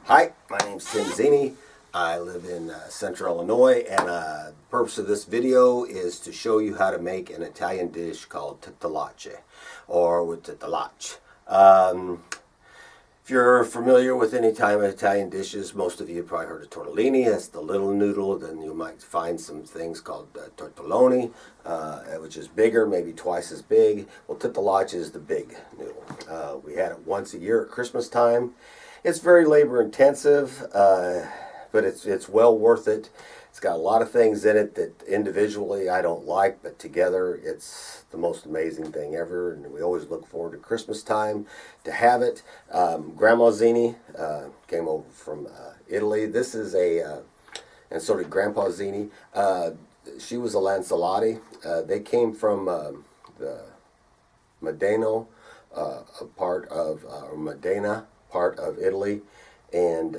Hi, my name's Tim Zini. I live in Central Illinois, and the purpose of this video is to show you how to make an Italian dish called tortalache, or with tortalache. If you're familiar with any type of Italian dishes, most of you have probably heard of tortellini. That's the little noodle. Then you might find some things called tortelloni, which is bigger, maybe twice as big. Well, tortalache is the big noodle. We had it once a year at Christmas time. It's very labor intensive, but it's well worth it. It's got a lot of things in it that individually I don't like, but together it's the most amazing thing ever, and we always look forward to Christmas time to have it. Grandma Zini came over from Italy. This is and so did Grandpa Zini. She was a Lancelotti. They came from the Modena part of Italy, and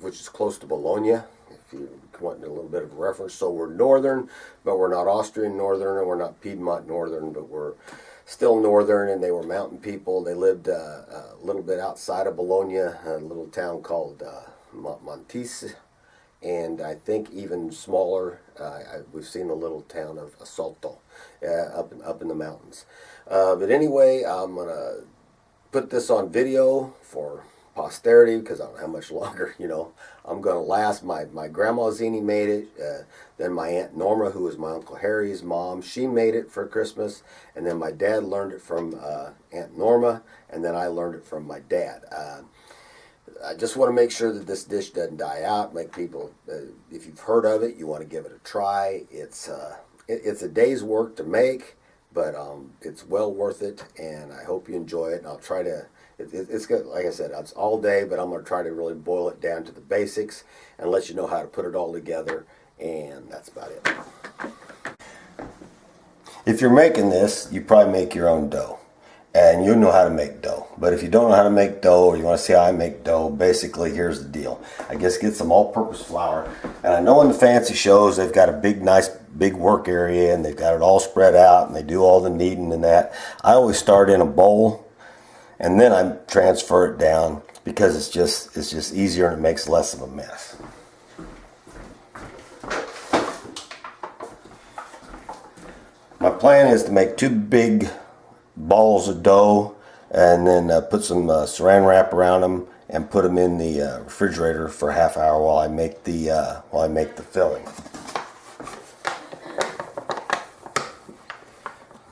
which is close to Bologna, if you want a little bit of a reference. So we're northern, but we're not Austrian northern, and we're not Piedmont northern, but we're still northern, and they were mountain people. They lived a little bit outside of Bologna, a little town called Montese, and I think even smaller, we've seen a little town of Assalto up in the mountains. But anyway, I'm going to put this on video for posterity, because I don't know how much longer, I'm going to last. My Grandma Zini made it, then my Aunt Norma, who was my Uncle Harry's mom, she made it for Christmas, and then my dad learned it from Aunt Norma, and then I learned it from my dad. I just want to make sure that this dish doesn't die out, make people, if you've heard of it, you want to give it a try. It's a day's work to make, but it's well worth it, and I hope you enjoy it. And I'll try to, it's good, like I said, it's all day, but I'm going to try to really boil it down to the basics and let you know how to put it all together, and that's about it. If you're making this, you probably make your own dough, and you know how to make dough. But if you don't know how to make dough, or you want to see how I make dough, basically here's the deal. I just get some all-purpose flour, and I know in the fancy shows they've got a nice big work area, and they've got it all spread out, and they do all the kneading and that. I always start in a bowl, and then I transfer it down, because it's just easier and it makes less of a mess. My plan is to make 2 big balls of dough, and then put some saran wrap around them and put them in the refrigerator for a half hour while I make the filling.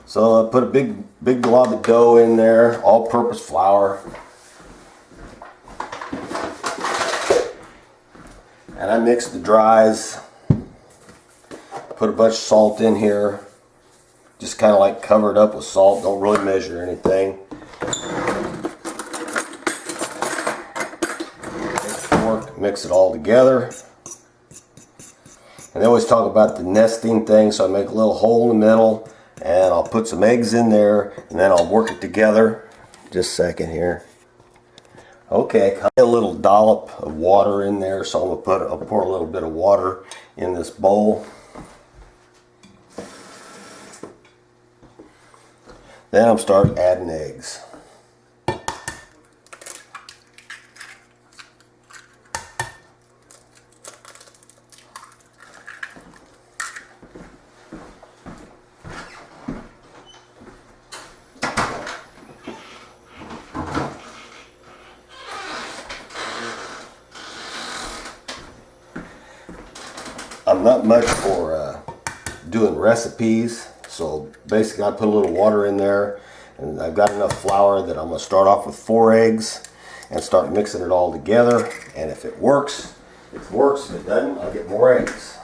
So I put a big glob of dough in there, all-purpose flour, and I mix the dries. Put a bunch of salt in here, just kind of like cover it up with salt. Don't really measure anything. Take a fork, mix it all together. And they always talk about the nesting thing, so I make a little hole in the middle, and I'll put some eggs in there, and then I'll work it together. Just a second here. Okay, a little dollop of water in there, so I'll pour a little bit of water in this bowl. Then I'll start adding eggs. I'm not much for doing recipes, so basically I put a little water in there, and I've got enough flour that I'm going to start off with 4 eggs and start mixing it all together, and if it works, it works. If it doesn't, I'll get more eggs.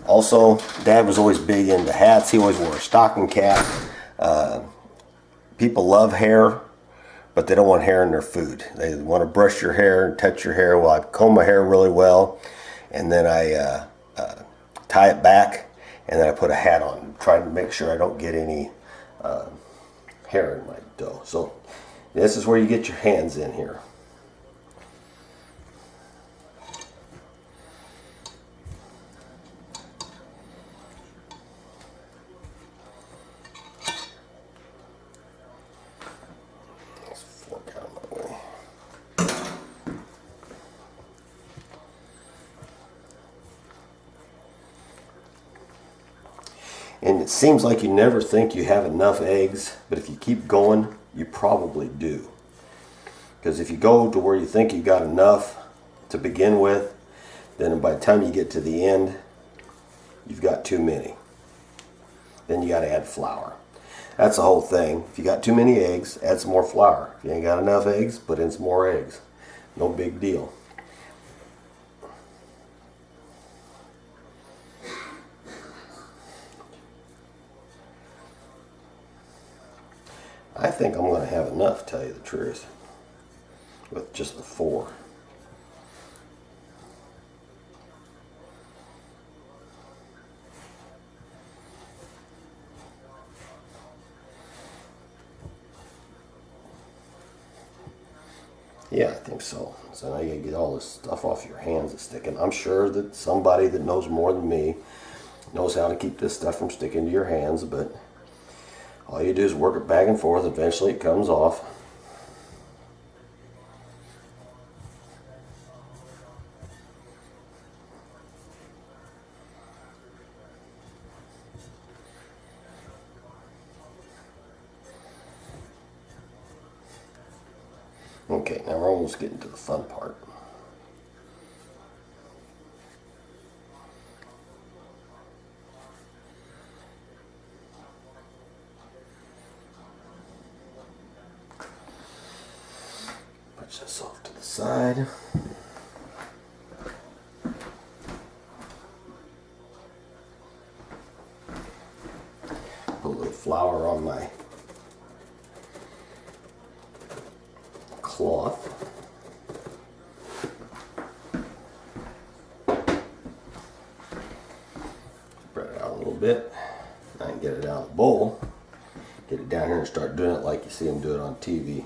Also, Dad was always big into hats. He always wore a stocking cap. People love hair, but they don't want hair in their food. They want to brush your hair and touch your hair. Well, I comb my hair really well, and then I tie it back, and then I put a hat on, trying to make sure I don't get any hair in my dough. So this is where you get your hands in here. And it seems like you never think you have enough eggs, but if you keep going, you probably do. Because if you go to where you think you got enough to begin with, then by the time you get to the end, you've got too many. Then you got to add flour. That's the whole thing. If you got too many eggs, add some more flour. If you ain't got enough eggs, put in some more eggs. No big deal. I think I'm going to have enough, to tell you the truth, with just the 4. Yeah, I think so. So now you gotta get all this stuff off your hands that's sticking. I'm sure that somebody that knows more than me knows how to keep this stuff from sticking to your hands, but all you do is work it back and forth. Eventually it comes off. Okay, now we're almost getting to the fun part. Push this off to the side. Put a little flour on my cloth. Spread it out a little bit. I can get it out of the bowl. Get it down here and start doing it like you see them do it on TV.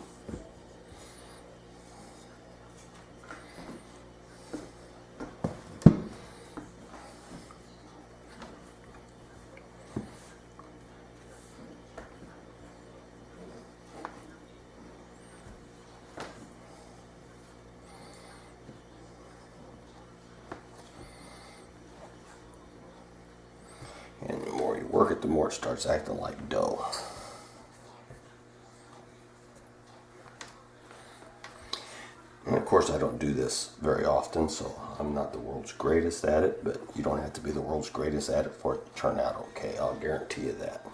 And the more you work it, the more it starts acting like dough. And of course, I don't do this very often, so I'm not the world's greatest at it, but you don't have to be the world's greatest at it for it to turn out okay. I'll guarantee you that.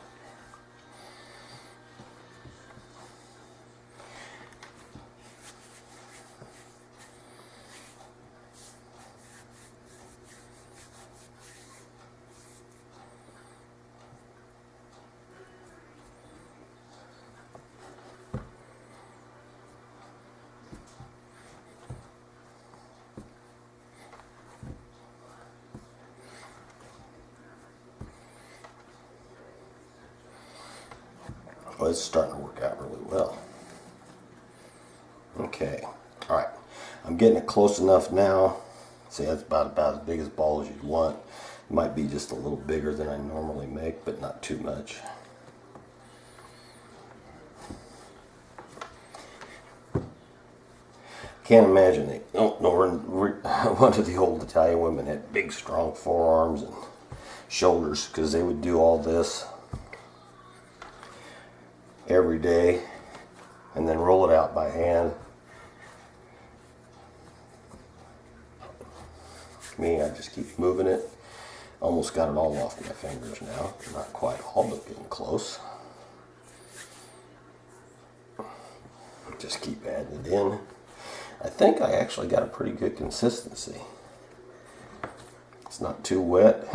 Well, it's starting to work out really well. Okay, all right. I'm getting it close enough now. See, that's about as big as ball as you'd want. It might be just a little bigger than I normally make, but not too much. Can't imagine it. Oh, no, one of the old Italian women had big, strong forearms and shoulders because they would do all this every day and then roll it out by hand. Me, I just keep moving it. Almost got it all off my fingers now. Not quite all, but getting close. Just keep adding it in. I think I actually got a pretty good consistency. It's not too wet,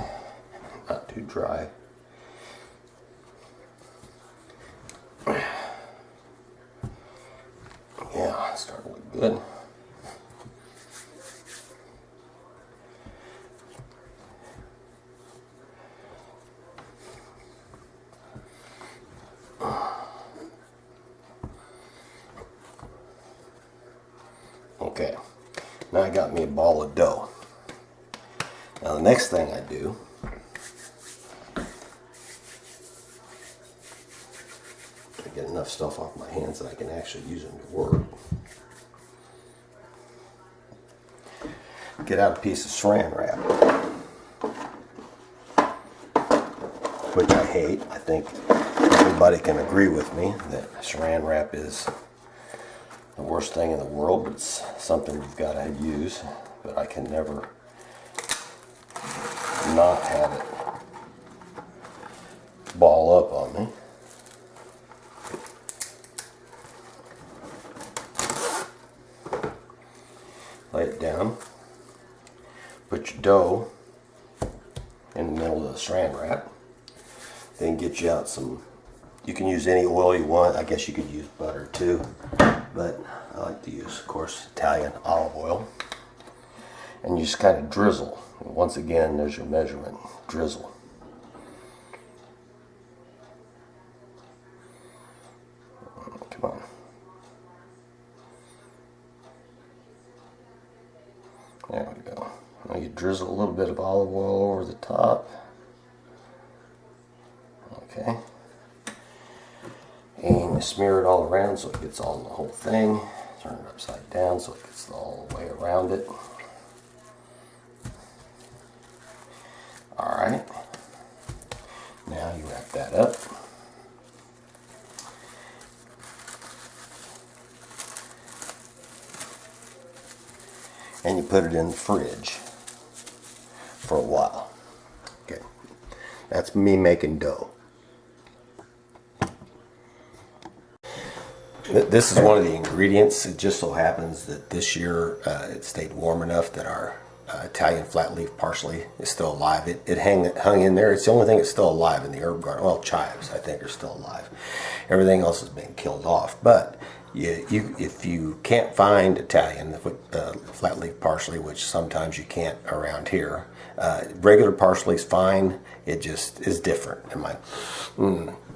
not too dry. Yeah, it's starting to look good. Okay, now I got me a ball of dough. Now the next thing I do to get enough stuff off my hands that I can actually use them to work. Get out a piece of saran wrap. which I hate. I think everybody can agree with me that saran wrap is the worst thing in the world, but it's something you've got to use. But I can never not have it ball up on me. Lay it down. Put your dough in the middle of the saran wrap. Then get you out some, you can use any oil you want. I guess you could use butter too, but I like to use, of course, Italian olive oil. And you just kind of drizzle. And once again, there's your measurement. Drizzle. Come on. There we go. Now you drizzle a little bit of olive oil over the top. Okay. And you smear it all around so it gets all in the whole thing. Turn it upside down so it gets all the way around it. Alright. Now you wrap that up. And you put it in the fridge for a while. Okay. That's me making dough. This is one of the ingredients. It just so happens that this year it stayed warm enough that our Italian flat leaf parsley is still alive. It hung in there. It's the only thing that's still alive in the herb garden. Well, chives, I think, are still alive. Everything else has been killed off. But if you can't find Italian flat leaf parsley, which sometimes you can't around here, regular parsley is fine. It just is different.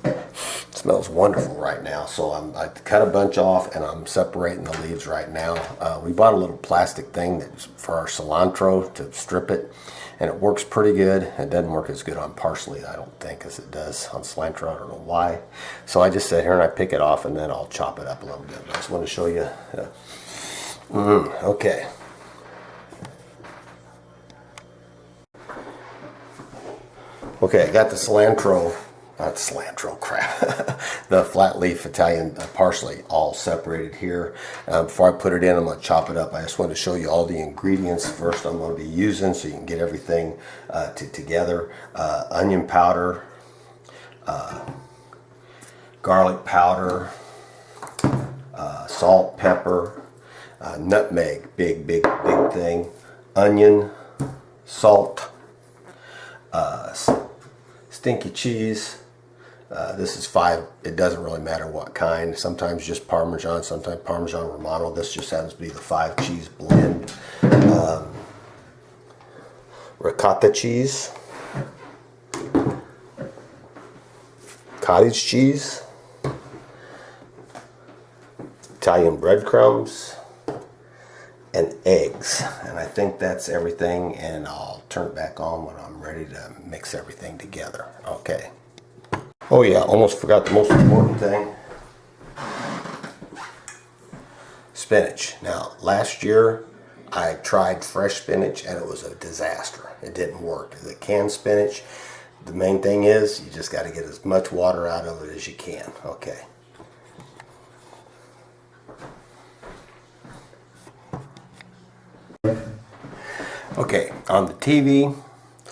It smells wonderful right now. So I cut a bunch off and I'm separating the leaves right now. We bought a little plastic thing that's for our cilantro to strip it, and it works pretty good. It doesn't work as good on parsley, I don't think, as it does on cilantro. I don't know why. So I just sit here and I pick it off and then I'll chop it up a little bit. I just want to show you. Okay. Okay, I got the cilantro. Not cilantro, crap. The flat leaf Italian parsley all separated here. Before I put it in, I'm going to chop it up. I just want to show you all the ingredients first I'm going to be using so you can get everything together. Onion powder, garlic powder, salt, pepper, nutmeg, big thing, onion, salt, stinky cheese. This is 5. It doesn't really matter what kind. Sometimes just Parmesan, sometimes Parmesan Romano. This just happens to be the 5 cheese blend. Ricotta cheese. Cottage cheese. Italian breadcrumbs. And eggs. And I think that's everything, and I'll turn it back on when I'm ready to mix everything together. Okay. Oh yeah, almost forgot the most important thing. Spinach. Now, last year I tried fresh spinach and it was a disaster. It didn't work. The canned spinach, the main thing is you just got to get as much water out of it as you can. Okay. Okay, on the TV,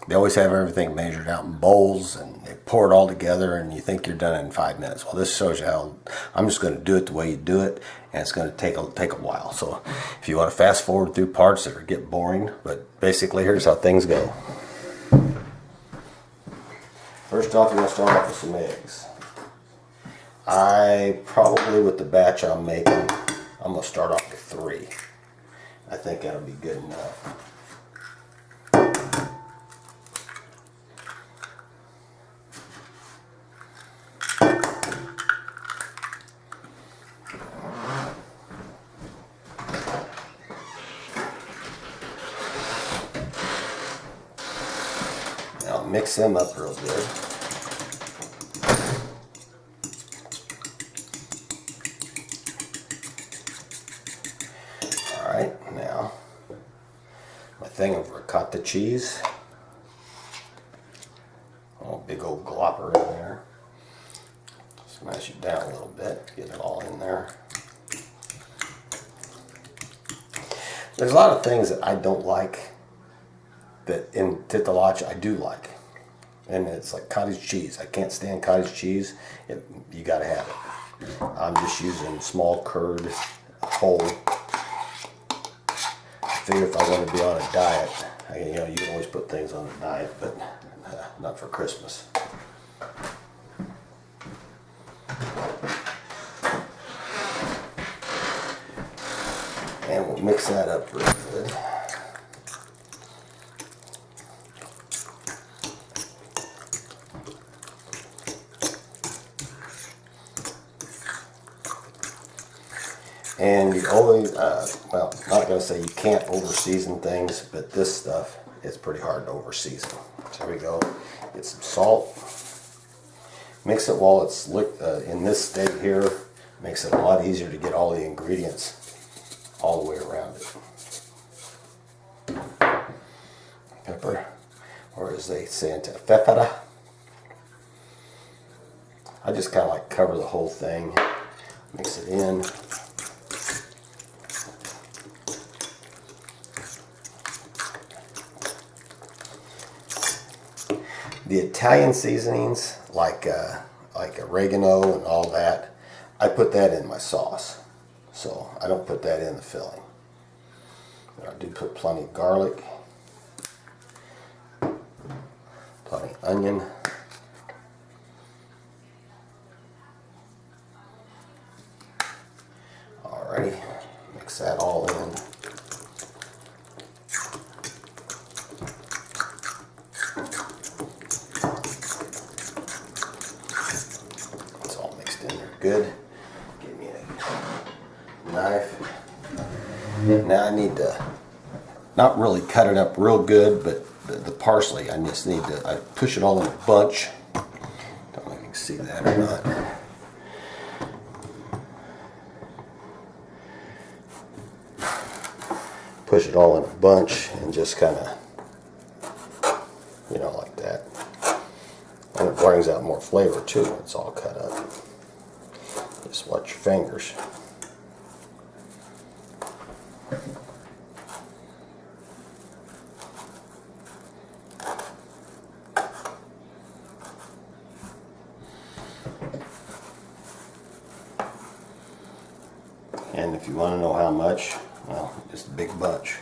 they always have everything measured out in bowls and they pour it all together and you think you're done in 5 minutes. Well, this shows you how I'm just going to do it the way you do it, and it's going to take a while. So if you want to fast forward through parts that get boring, but basically here's how things go. First off, you're going to start off with some eggs. I probably, with the batch I'm making, I'm going to start off with 3. I think that'll be good enough. Now mix them up real good. Alright, now my thing of ricotta cheese. Oh, big old little glopper in there. Smash it down a little bit, get it all in there. There's a lot of things that I don't like that in tortalache I do like. And it's like cottage cheese. I can't stand cottage cheese. You gotta have it. I'm just using small curd, whole. I figure if I want to be on a diet, you can always put things on a diet, but not for Christmas. And we'll mix that up real good. And you always, well, I'm not going to say you can't over-season things, but this stuff is pretty hard to over-season. So here we go. Get some salt. Mix it while it's in this state here. Makes it a lot easier to get all the ingredients all the way around it. Pepper, or as they say in pepper. I just kind of like cover the whole thing, mix it in. The Italian seasonings, like oregano and all that, I put that in my sauce. So I don't put that in the filling. But I do put plenty of garlic, plenty of onion, alrighty, mix that all in. It's all mixed in there good. Give me a knife. Now I need to not really cut it up real good, but the parsley, I just need to, I push it all in a bunch. Don't know if you can see that or not. Push it all in a bunch and just kind of, like that. And it brings out more flavor too when it's all cut up. Just watch your fingers. And if you want to know how much, well, just a big bunch.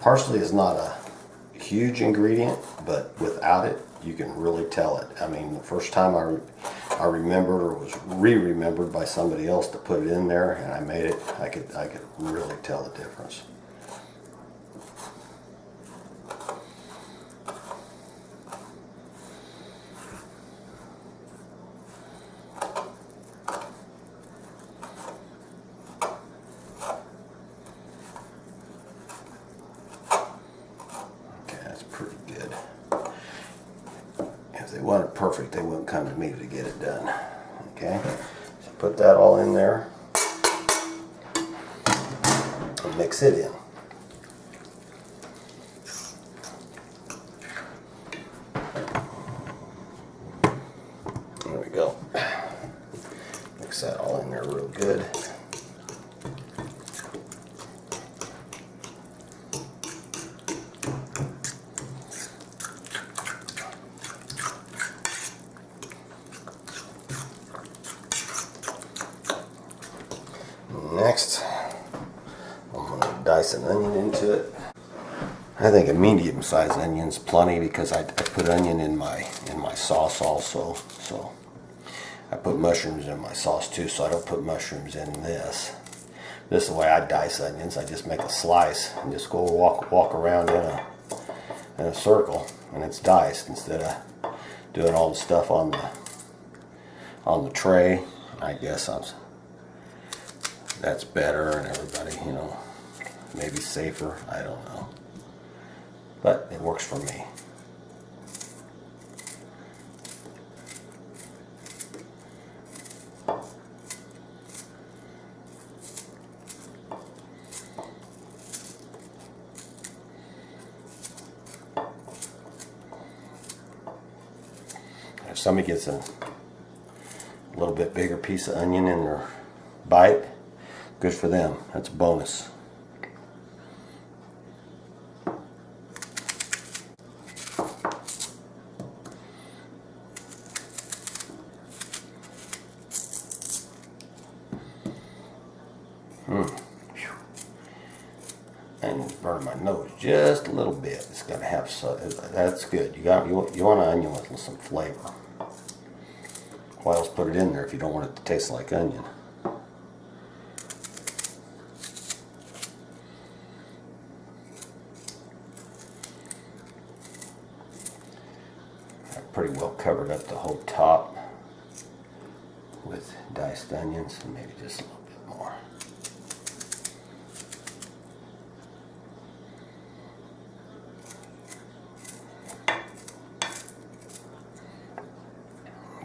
Parsley is not a huge ingredient, but without it, you can really tell it. I mean, the first time I remembered or was re-remembered by somebody else to put it in there, and I made it, I could really tell the difference. Pretty good. If they want it perfect, they wouldn't come to me to get it done. Okay, so put that all in there and mix it in. There we go. Mix that all in there real good. Next, I'm going to dice an onion into it. I think a medium-sized onion's plenty because I put onion in my sauce also. So I put mushrooms in my sauce too, so I don't put mushrooms in this. This is the way I dice onions. I just make a slice and just go walk around in a circle, and it's diced instead of doing all the stuff on the tray. I guess that's better, and everybody, maybe safer. I don't know, but it works for me. somebody gets a little bit bigger piece of onion in their bite, good for them. That's a bonus. And burn my nose just a little bit. It's got to have that's good. You want an onion with some flavor. Why else put it in there if you don't want it to taste like onion? I've pretty well covered up the whole top with diced onions, and maybe just a little bit more.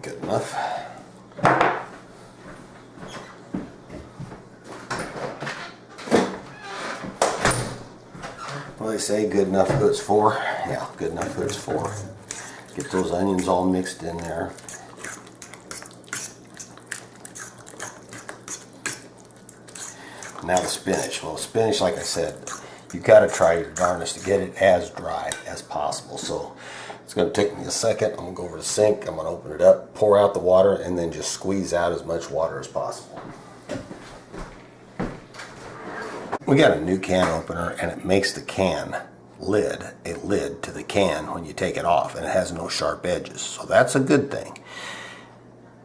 Good enough. Well, they say good enough who it's for. Yeah, good enough who it's for. Get those onions all mixed in there. Now the spinach. Well, spinach, like I said, you've got to try your darnest to get it as dry as possible. So it's going to take me a second. I'm going to go over to the sink. I'm going to open it up, pour out the water, and then just squeeze out as much water as possible. We got a new can opener, and it makes the can lid a lid to the can when you take it off, and it has no sharp edges. So that's a good thing.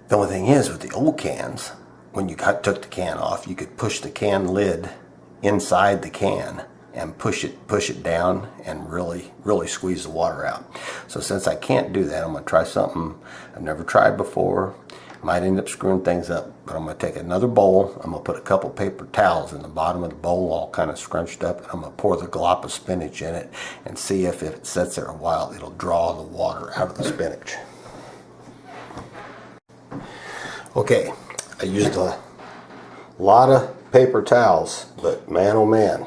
The only thing is, with the old cans, when you took the can off, you could push the can lid inside the can and push it down and really squeeze the water out. So since I can't do that, I'm going to try something I've never tried before. Might end up screwing things up, but I'm going to take another bowl. I'm going to put a couple paper towels in the bottom of the bowl, all kind of scrunched up. And I'm going to pour the glop of spinach in it and see if it sits there a while, it'll draw the water out of the spinach. Okay, I used a lot of paper towels, but man oh man,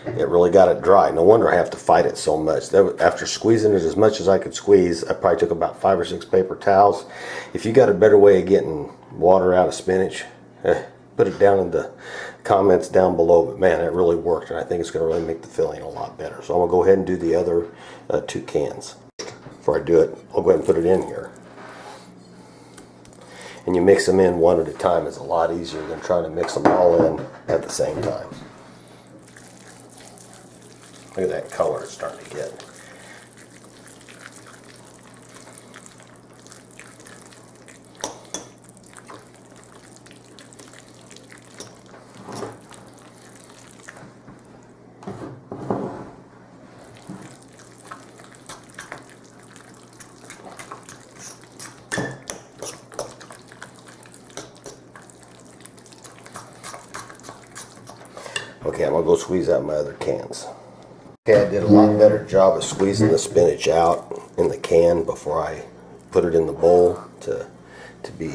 it really got it dry. No wonder I have to fight it so much. After squeezing it as much as I could squeeze, I probably took about 5 or 6 paper towels. If you got a better way of getting water out of spinach, put it down in the comments down below. But man, it really worked, and I think it's going to really make the filling a lot better. So I'm going to go ahead and do the other 2 cans. Before I do it, I'll go ahead and put it in here. And you mix them in one at a time. It's a lot easier than trying to mix them all in at the same time. Look at that color it's starting to get. Okay, I'm going to go squeeze out my other cans. Okay, I did a lot better job of squeezing the spinach out in the can before I put it in the bowl to be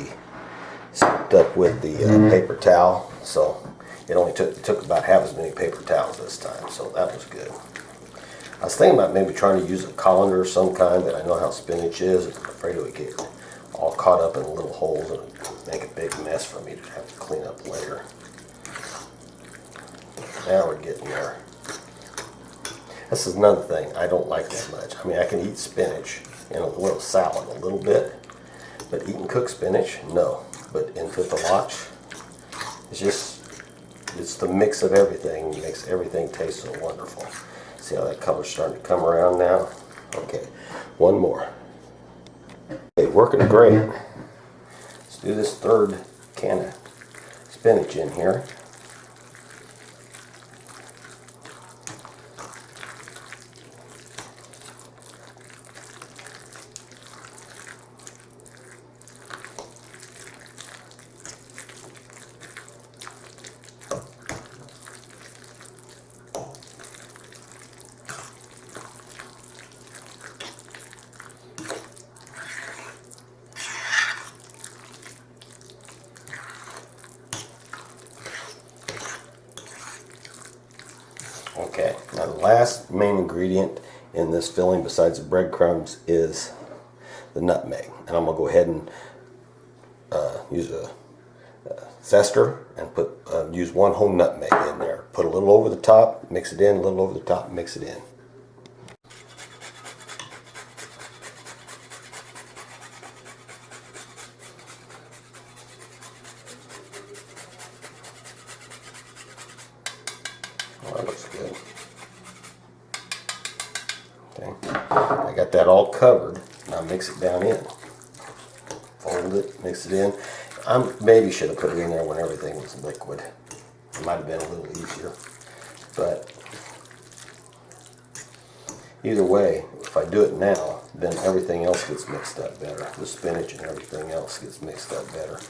soaked up with the paper towel. So it took about half as many paper towels this time, so that was good. I was thinking about maybe trying to use a colander of some kind, but I know how spinach is. I'm afraid it would get all caught up in the little holes and make a big mess for me to have to clean up later. Now we're getting there. This is another thing I don't like that much. I mean, I can eat spinach in a little salad a little bit, but eating cooked spinach, no. But in tortalache, it's the mix of everything makes everything taste so wonderful. See how that color's starting to come around now? Okay, one more. Okay, working great. Let's do this 3rd can of spinach in here. Okay, now the last main ingredient in this filling besides the breadcrumbs is the nutmeg. And I'm going to go ahead and use a zester and use 1 whole nutmeg in there. Put a little over the top, mix it in, a little over the top, mix it in. Oh, that looks good. Okay, I got that all covered. Now mix it down in. Fold it, mix it in. I maybe should have put it in there when everything was liquid. It might have been a little easier. But either way, if I do it now, then everything else gets mixed up better. The spinach and everything else gets mixed up better.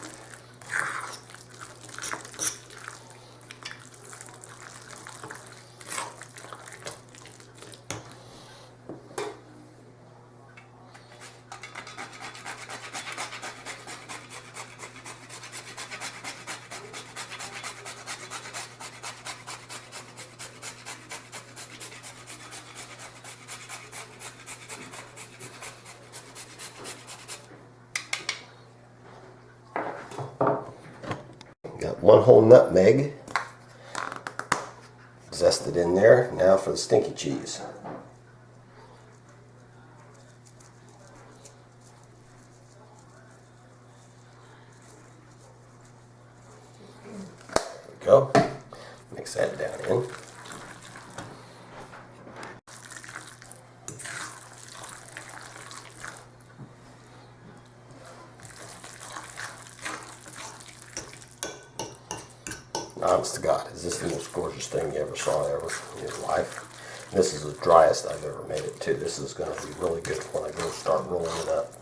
Got 1 whole nutmeg zested in there. Now for the stinky cheese. There we go. Mix that down in. Honest to God, is this the most gorgeous thing you ever saw in your life? This is the driest I've ever made it too. This is going to be really good when I go start rolling it up.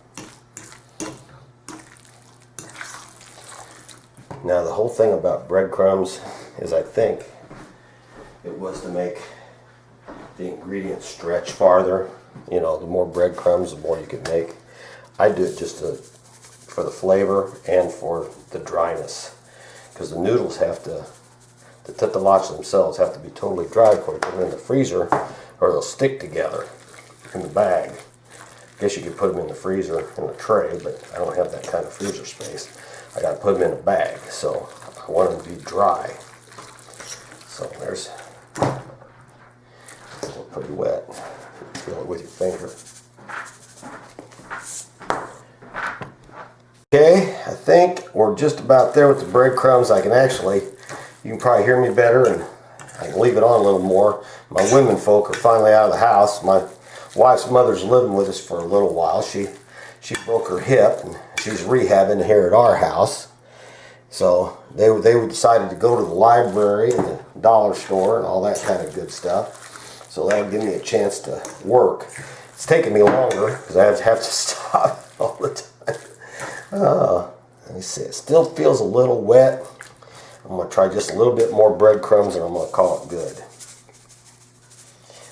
Now the whole thing about breadcrumbs is, I think it was to make the ingredients stretch farther. You know, the more breadcrumbs, the more you can make. I do it just for the flavor and for the dryness. Because the noodles have to, the tortalache themselves have to be totally dry before you put them in the freezer, or they'll stick together in the bag. I guess you could put them in the freezer in a tray, but I don't have that kind of freezer space. I got to put them in a bag, so I want them to be dry. So there's, it's pretty wet. Feel it with your finger. Okay, I think we're just about there with the breadcrumbs. I can actually, you can probably hear me better, and I can leave it on a little more. My women folk are finally out of the house. My wife's mother's living with us for a little while. She broke her hip, and she's rehabbing here at our house. So they decided to go to the library and the dollar store and all that kind of good stuff. So that'll give me a chance to work. It's taking me longer because I have to stop all the time. Let me see, it still feels a little wet. I'm going to try just a little bit more breadcrumbs and I'm going to call it good.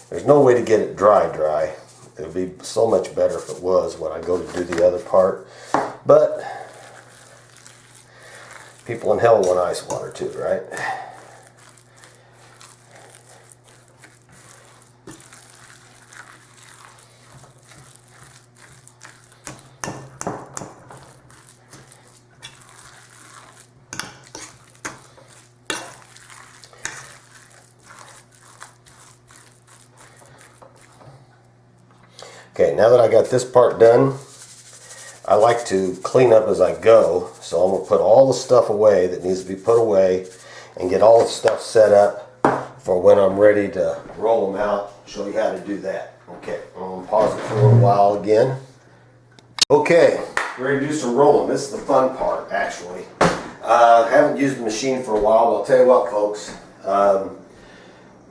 There's no way to get it dry. It would be so much better if it was when I go to do the other part. But people in hell want ice water too, right? Okay, now that I got this part done, I like to clean up as I go. So I'm going to put all the stuff away that needs to be put away and get all the stuff set up for when I'm ready to roll them out. Show you how to do that. Okay, I'm going to pause it for a little while again. Okay, ready to do some rolling. This is the fun part, actually. I haven't used the machine for a while, but I'll tell you what, folks.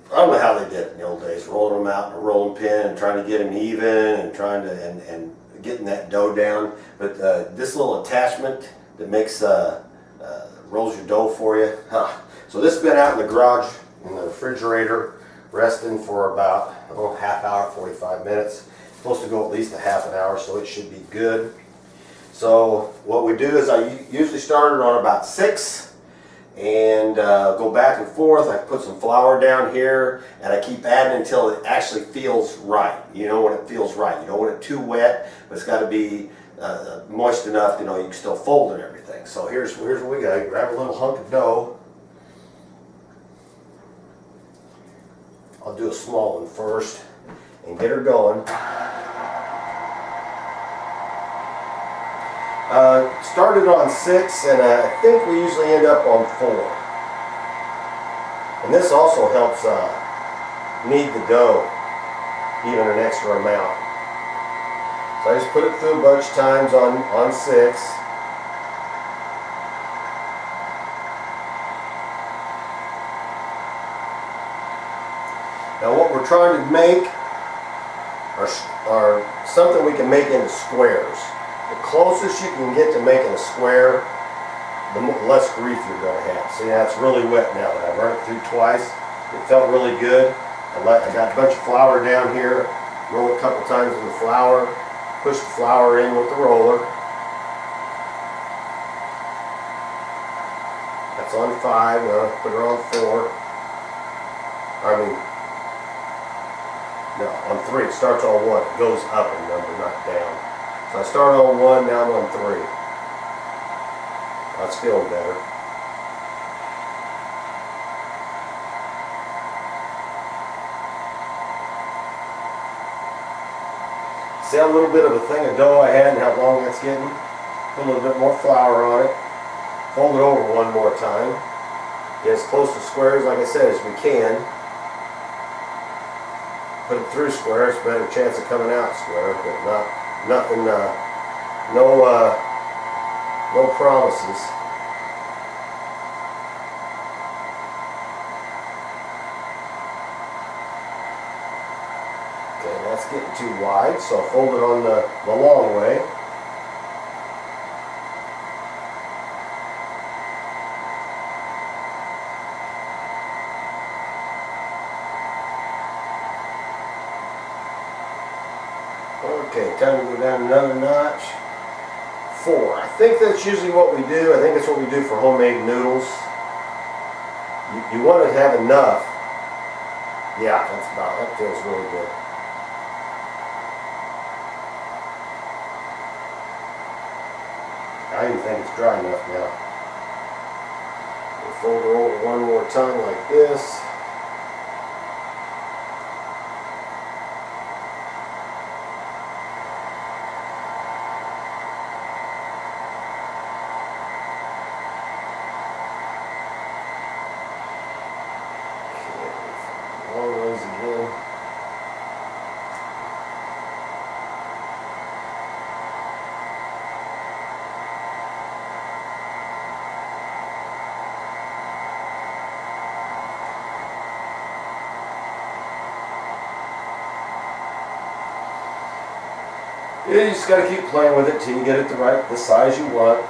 I don't know how they did it in the old days, rolling them out in a rolling pin and trying to get them even and trying to and getting that dough down. But this little attachment that makes rolls your dough for you. So this has been out in the garage in the refrigerator, resting for about half hour, 45 minutes. It's supposed to go at least a half an hour, so it should be good. So what we do is I usually start it on about 6. and go back and forth. I put some flour down here, and I keep adding until it actually feels right. You know when it feels right. You don't want it too wet, but it's got to be moist enough, you know, you can still fold it and everything. So here's what we got. Grab a little hunk of dough. I'll do a small one first and get her going. Started on 6, and I think we usually end up on 4. And this also helps knead the dough even an extra amount. So I just put it through a bunch of times on 6. Now what we're trying to make are something we can make into squares. The closest you can get to making a square, the less grief you're going to have. See, now it's really wet now that I've run it through twice. It felt really good. I got a bunch of flour down here. Roll it a couple times in the flour. Push the flour in with the roller. That's on 5. Now put her on 4. No, on 3. It starts on 1. It goes up in number, not down. So I started on 1, now I'm on 3. That's feeling better. See how little bit of a thing of dough I had and how long that's getting? Put a little bit more flour on it. Fold it over one more time. Get as close to squares, like I said, as we can. Put it through squares, better chance of coming out square, but nothing, no promises. Okay, that's getting too wide, so I'll fold it on the long way. Okay, time to go down another notch. 4. I think that's usually what we do. I think that's what we do for homemade noodles. You want to have enough. Yeah, that feels really good. I even think it's dry enough now. We'll fold her over one more time like this. Again. Yeah, you just got to keep playing with it till you get it the size you want.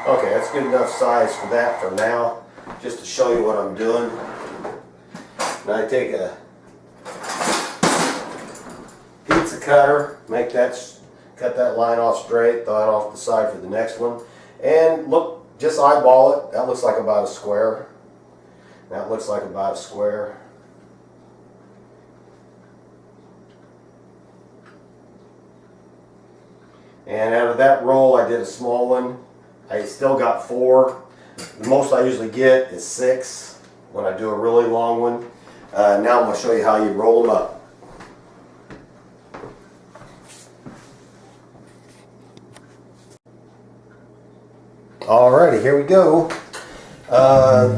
Okay, that's good enough size for that for now, just to show you what I'm doing. Now I take a pizza cutter, cut that line off straight, thaw it off the side for the next one, and look, just eyeball it. That looks like about a square. That looks like about a square. And out of that roll, I did a small one. I still got 4. The most I usually get is 6 when I do a really long one. Now I'm going to show you how you roll them up. Alrighty, here we go.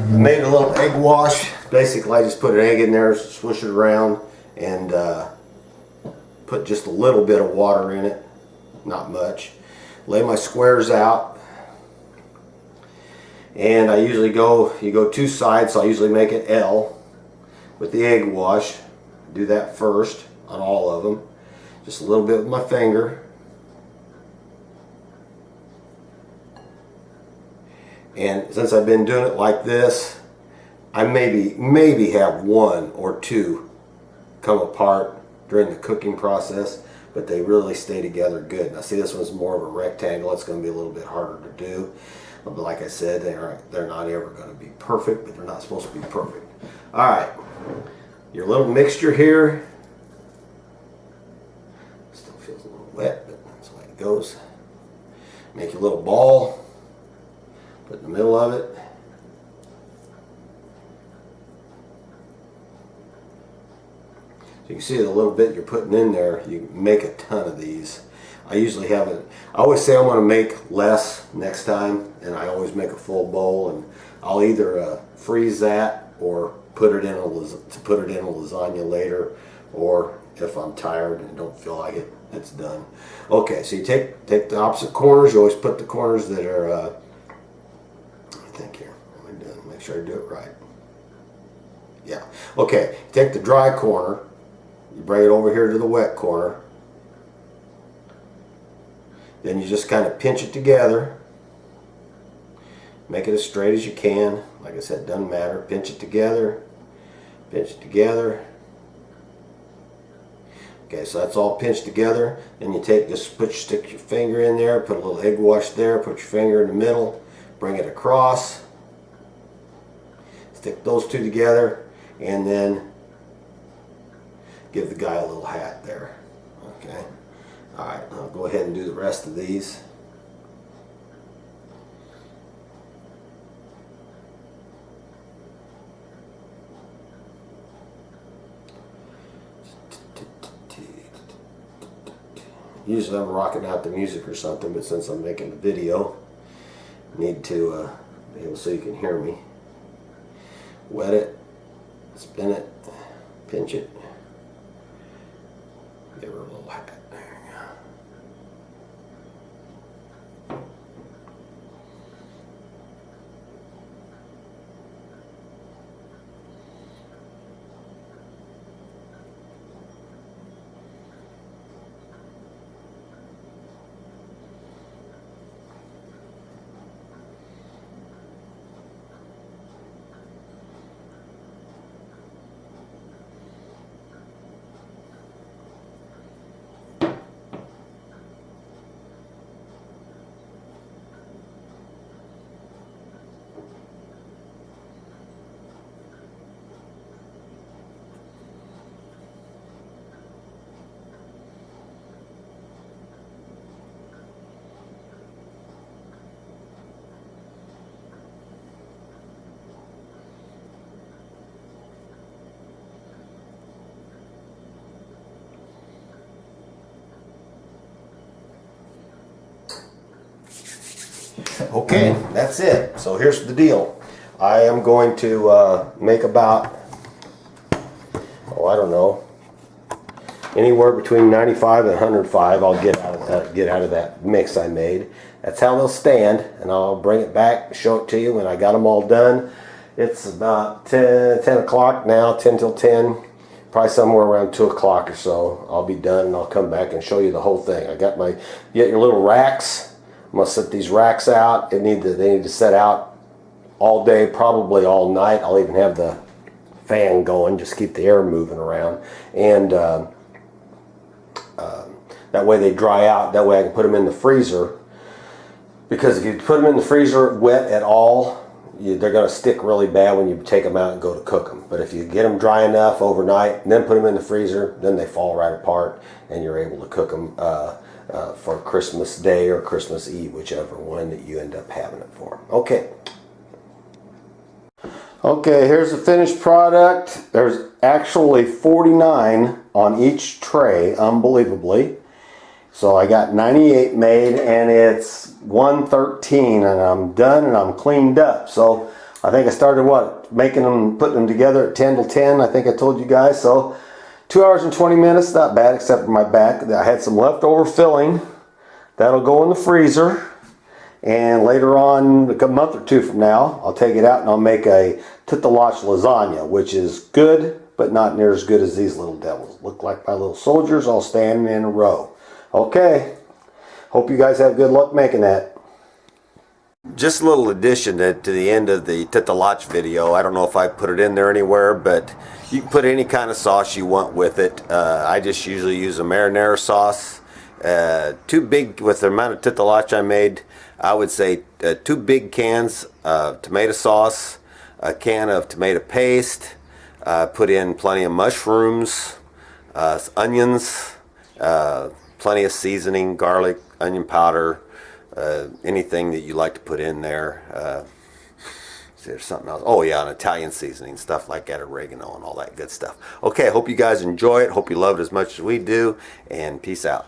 Made a little egg wash. Basically, I just put an egg in there, swish it around, and put just a little bit of water in it, not much. Lay my squares out, and I usually you go two sides, so I usually make an L with the egg wash. Do that first on all of them, just a little bit with my finger. And since I've been doing it like this, I maybe have one or two come apart during the cooking process, but they really stay together good. Now see, this one's more of a rectangle. It's going to be a little bit harder to do. But like I said, they're not ever going to be perfect, but they're not supposed to be perfect. All right, your little mixture here. Still feels a little wet, but that's the way it goes. Make your little ball. Put in the middle of it. So you can see the little bit you're putting in there, you make a ton of these. I usually have it, I always say I'm going to make less next time, and I always make a full bowl, and I'll either freeze that or put it in a lasagna later, or if I'm tired and don't feel like it, it's done. Okay, so you take the opposite corners. You always put the corners that are think here. What am I doing? Make sure I do it right. Yeah. Okay. Take the dry corner. You bring it over here to the wet corner. Then you just kind of pinch it together. Make it as straight as you can. Like I said, doesn't matter. Pinch it together. Pinch it together. Okay, so that's all pinched together. Then you stick your finger in there. Put a little egg wash there. Put your finger in the middle. Bring it across, stick those two together, and then give the guy a little hat there. Okay. All right, I'll go ahead and do the rest of these. Usually I'm rocking out the music or something, but since I'm making the video, need to be able so you can hear me. Wet it, spin it, pinch it, give her a little hat. There you go. Okay, that's it. So here's the deal. I am going to make about, I don't know, anywhere between 95 and 105. I'll get out of that mix I made. That's how they'll stand, and I'll bring it back, show it to you when I got them all done. It's about 10 o'clock now, 10 till 10. Probably somewhere around 2 o'clock or so. I'll be done, and I'll come back and show you the whole thing. You got your little racks. I'm going to set these racks out. They need to set out all day, probably all night. I'll even have the fan going, just keep the air moving around. And that way they dry out. That way I can put them in the freezer. Because if you put them in the freezer wet at all, they're going to stick really bad when you take them out and go to cook them. But if you get them dry enough overnight and then put them in the freezer, then they fall right apart and you're able to cook them for Christmas Day or Christmas Eve, whichever one that you end up having it for. Okay. Okay, here's the finished product. There's actually 49 on each tray, unbelievably. So I got 98 made, and it's 113, and I'm done and I'm cleaned up. So I think I started putting them together at 10 till 10. I think I told you guys. So 2 hours and 20 minutes, not bad except for my back. I had some leftover filling. That'll go in the freezer. And later on, a month or two from now, I'll take it out and I'll make a tortalache lasagna, which is good, but not near as good as these little devils. Look like my little soldiers all standing in a row. Okay, hope you guys have good luck making that. Just a little addition to the end of the tortalache video. I don't know if I put it in there anywhere, but you can put any kind of sauce you want with it. I just usually use a marinara sauce. Too big, with the amount of tortalache I made, I would say 2 big cans of tomato sauce, a can of tomato paste, put in plenty of mushrooms, onions, plenty of seasoning, garlic, onion powder, anything that you like to put in there. There's something else. Oh yeah, an Italian seasoning, stuff like that, oregano and all that good stuff. Okay, I hope you guys enjoy it. Hope you love it as much as we do, and peace out.